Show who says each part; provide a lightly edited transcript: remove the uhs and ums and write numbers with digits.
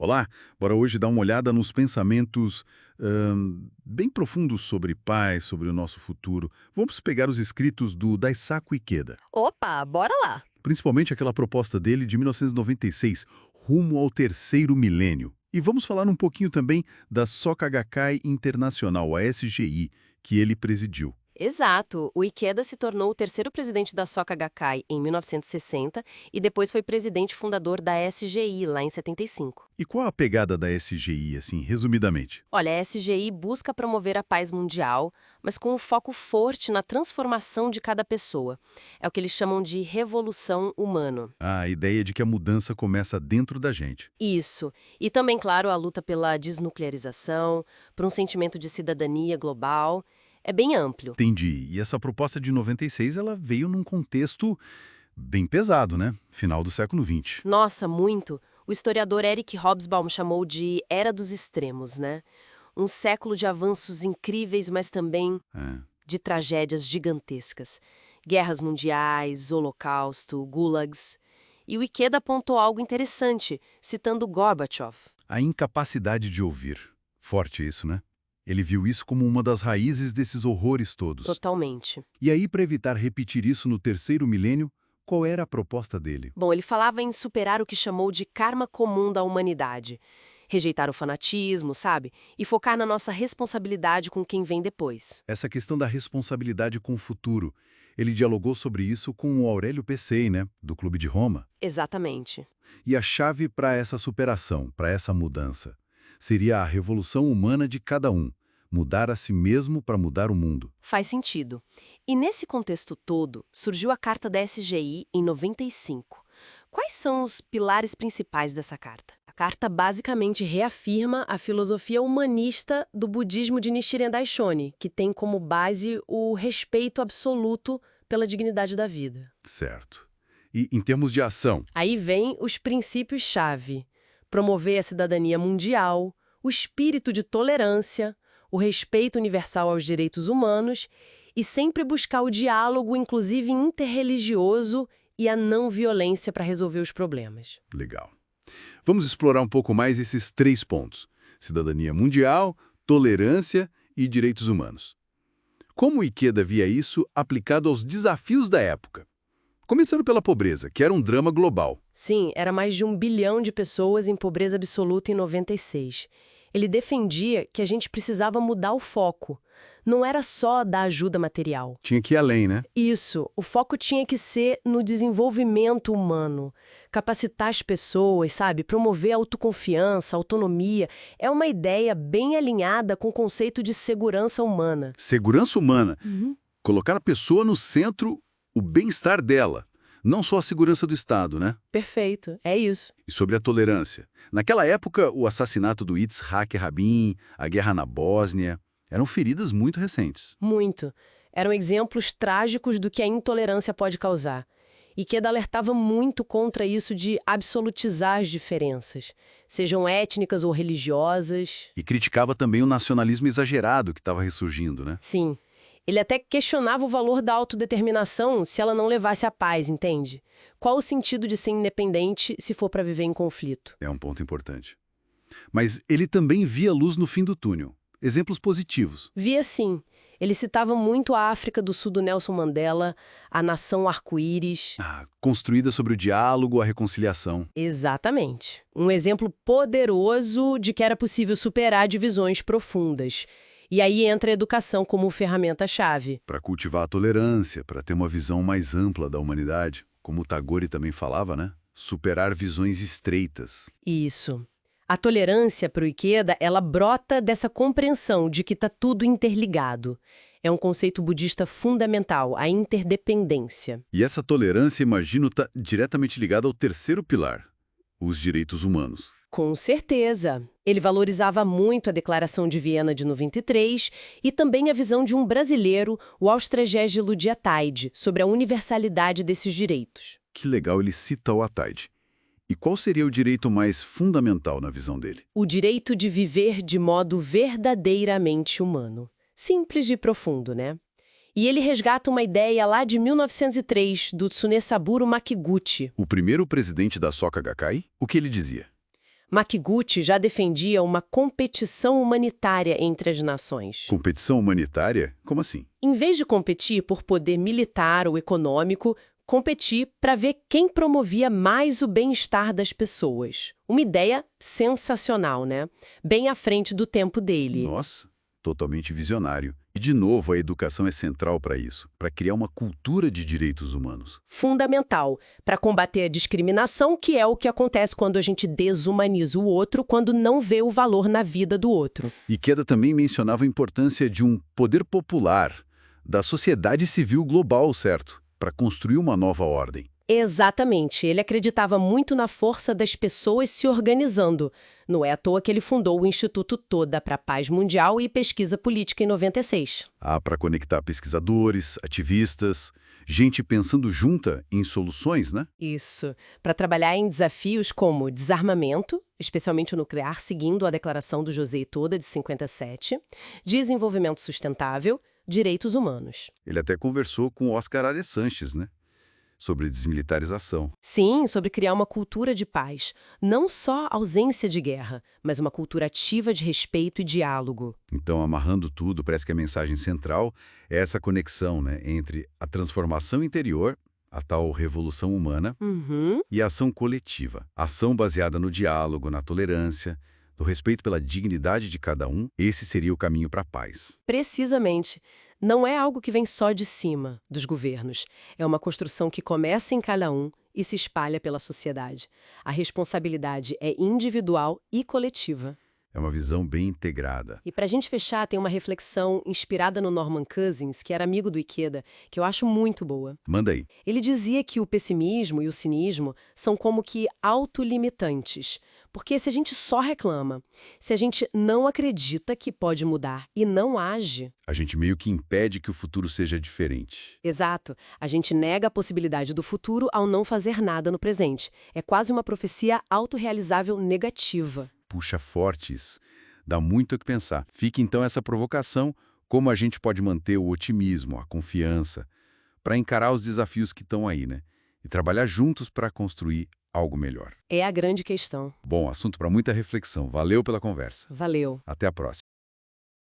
Speaker 1: Olá, bora hoje dar uma olhada nos pensamentos bem profundos sobre paz, sobre o nosso futuro. Vamos pegar os escritos do Daisaku Ikeda,
Speaker 2: Opa, bora lá!
Speaker 1: principalmente aquela proposta dele de 1996, rumo ao terceiro milênio. E vamos falar um pouquinho também da Soka Gakkai Internacional, a SGI, que ele presidiu.
Speaker 2: Exato, o Ikeda se tornou o terceiro presidente da Soka Gakkai em 1960 e depois foi presidente fundador da SGI lá em 75.
Speaker 1: E qual a pegada da SGI, assim, resumidamente?
Speaker 2: Olha, a SGI busca promover a paz mundial, mas com um foco forte na transformação de cada pessoa. É o que eles chamam de revolução humana.
Speaker 1: A ideia de que a mudança começa dentro da gente.
Speaker 2: Isso. E também, claro, a luta pela desnuclearização, por um sentimento de cidadania global. É bem amplo.
Speaker 1: Entendi. E essa proposta de 96, ela veio num contexto bem pesado, né? Final do século XX.
Speaker 2: Nossa, muito. O historiador Eric Hobsbawm chamou de Era dos Extremos, né? Um século de avanços incríveis, mas também
Speaker 1: É.
Speaker 2: de tragédias gigantescas. Guerras mundiais, holocausto, gulags. E o Ikeda apontou algo interessante, citando Gorbachev.
Speaker 1: A incapacidade de ouvir. Forte isso, né? Ele viu isso como uma das raízes desses horrores todos.
Speaker 2: Totalmente.
Speaker 1: E aí, para evitar repetir isso no terceiro milênio, qual era a proposta dele?
Speaker 2: Bom, ele falava em superar o que chamou de karma comum da humanidade. Rejeitar o fanatismo, sabe? E focar na nossa responsabilidade com quem vem depois.
Speaker 1: Essa questão da responsabilidade com o futuro. Ele dialogou sobre isso com o Aurélio Peccei, né? Do Clube de Roma.
Speaker 2: Exatamente.
Speaker 1: E a chave para essa superação, para essa mudança, seria a revolução humana de cada um. Mudar a si mesmo para mudar o mundo.
Speaker 2: Faz sentido. E nesse contexto todo, surgiu a Carta da SGI em 95. Quais são os pilares principais dessa carta? A carta basicamente reafirma a filosofia humanista do budismo de Nichiren Daishonin, que tem como base o respeito absoluto pela dignidade da vida.
Speaker 1: Certo. E em termos de ação,
Speaker 2: Aí vem os princípios-chave: promover a cidadania mundial, o espírito de tolerância, o respeito universal aos direitos humanos e sempre buscar o diálogo, inclusive interreligioso, e a não violência para resolver os problemas.
Speaker 1: legal. Vamos explorar um pouco mais esses três pontos: cidadania mundial, tolerância e direitos humanos. Como o Ikeda via isso aplicado aos desafios da época? Começando pela pobreza, que era um drama global.
Speaker 2: Sim, era mais de 1 bilhão de pessoas em pobreza absoluta em 96. Ele defendia que a gente precisava mudar o foco. Não era só dar ajuda material.
Speaker 1: Tinha que ir além, né?
Speaker 2: Isso, o foco tinha que ser no desenvolvimento humano. Capacitar as pessoas, sabe? Promover a autoconfiança, autonomia. É uma ideia bem alinhada com o conceito de segurança humana.
Speaker 1: Segurança humana. Colocar a pessoa no centro, o bem-estar dela. Não só a segurança do Estado, né?
Speaker 2: Perfeito, é isso.
Speaker 1: E sobre a tolerância. Naquela época, o assassinato do Yitzhak Rabin, a guerra na Bósnia, eram feridas muito recentes.
Speaker 2: Muito. Eram exemplos trágicos do que a intolerância pode causar. E Queda alertava muito contra isso de absolutizar as diferenças, sejam étnicas ou religiosas.
Speaker 1: E criticava também o nacionalismo exagerado que estava ressurgindo, né?
Speaker 2: Sim. Ele até questionava o valor da autodeterminação se ela não levasse à paz, entende? Qual o sentido de ser independente se for para viver em conflito?
Speaker 1: É um ponto importante. Mas ele também via luz no fim do túnel. Exemplos positivos.
Speaker 2: Via sim. Ele citava muito a África do Sul do Nelson Mandela, a nação arco-íris.
Speaker 1: Construída sobre o diálogo, a reconciliação.
Speaker 2: Exatamente. Um exemplo poderoso de que era possível superar divisões profundas. E aí entra a educação como ferramenta-chave.
Speaker 1: Para cultivar a tolerância, para ter uma visão mais ampla da humanidade. Como o Tagore também falava, né? Superar visões estreitas.
Speaker 2: Isso. A tolerância para o Ikeda, ela brota dessa compreensão de que está tudo interligado. É um conceito budista fundamental, a interdependência.
Speaker 1: E essa tolerância, imagino, está diretamente ligada ao terceiro pilar, os direitos humanos.
Speaker 2: Com certeza. Ele valorizava muito a Declaração de Viena de 93 e também a visão de um brasileiro, o Austrégésilo de Ataide, sobre a universalidade desses direitos.
Speaker 1: Que legal ele cita o Ataide. E qual seria o direito mais fundamental na visão dele?
Speaker 2: O direito de viver de modo verdadeiramente humano. Simples e profundo, né? E ele resgata uma ideia lá de 1903, do Tsunesaburo Makiguchi.
Speaker 1: O primeiro presidente da Soka Gakkai, o que ele dizia?
Speaker 2: Makiguchi já defendia uma competição humanitária entre as nações.
Speaker 1: Competição humanitária? Como assim?
Speaker 2: Em vez de competir por poder militar ou econômico, competir para ver quem promovia mais o bem-estar das pessoas. Uma ideia sensacional, né? Bem à frente do tempo dele.
Speaker 1: Nossa, totalmente visionário. E, de novo, a educação é central para isso, para criar uma cultura de direitos humanos.
Speaker 2: Fundamental para combater a discriminação, que é o que acontece quando a gente desumaniza o outro, quando não vê o valor na vida do outro.
Speaker 1: Ikeda também mencionava a importância de um poder popular, da sociedade civil global, certo? Para construir uma nova ordem.
Speaker 2: Exatamente. Ele acreditava muito na força das pessoas se organizando. Não é à toa que ele fundou o Instituto Toda para a Paz Mundial e Pesquisa Política em 96.
Speaker 1: Para conectar pesquisadores, ativistas, gente pensando junta em soluções, né?
Speaker 2: Isso. Para trabalhar em desafios como desarmamento, especialmente o nuclear, seguindo a declaração do José Toda de 57, desenvolvimento sustentável, direitos humanos.
Speaker 1: Ele até conversou com Oscar Arias Sanches, né? Sobre desmilitarização.
Speaker 2: Sim, sobre criar uma cultura de paz. Não só ausência de guerra, mas uma cultura ativa de respeito e diálogo.
Speaker 1: Então, amarrando tudo, parece que a mensagem central é essa conexão, né, entre a transformação interior, a tal revolução humana, e a ação coletiva. Ação baseada no diálogo, na tolerância, no respeito pela dignidade de cada um. Esse seria o caminho para a paz.
Speaker 2: Precisamente. Não é algo que vem só de cima, dos governos. É uma construção que começa em cada um e se espalha pela sociedade. A responsabilidade é individual e coletiva.
Speaker 1: É uma visão bem integrada.
Speaker 2: E para a gente fechar, tem uma reflexão inspirada no Norman Cousins, que era amigo do Ikeda, que eu acho muito boa.
Speaker 1: Manda aí.
Speaker 2: Ele dizia que o pessimismo e o cinismo são como que autolimitantes. Porque se a gente só reclama, se a gente não acredita que pode mudar e não age...
Speaker 1: A gente meio que impede que o futuro seja diferente.
Speaker 2: Exato. A gente nega a possibilidade do futuro ao não fazer nada no presente. É quase uma profecia autorrealizável negativa.
Speaker 1: Puxa fortes. Dá muito o que pensar. Fica então essa provocação, como a gente pode manter o otimismo, a confiança, para encarar os desafios que estão aí, né? E trabalhar juntos para construir algo melhor.
Speaker 2: É a grande questão.
Speaker 1: Bom, assunto para muita reflexão. Valeu pela conversa.
Speaker 2: Valeu.
Speaker 1: Até a próxima.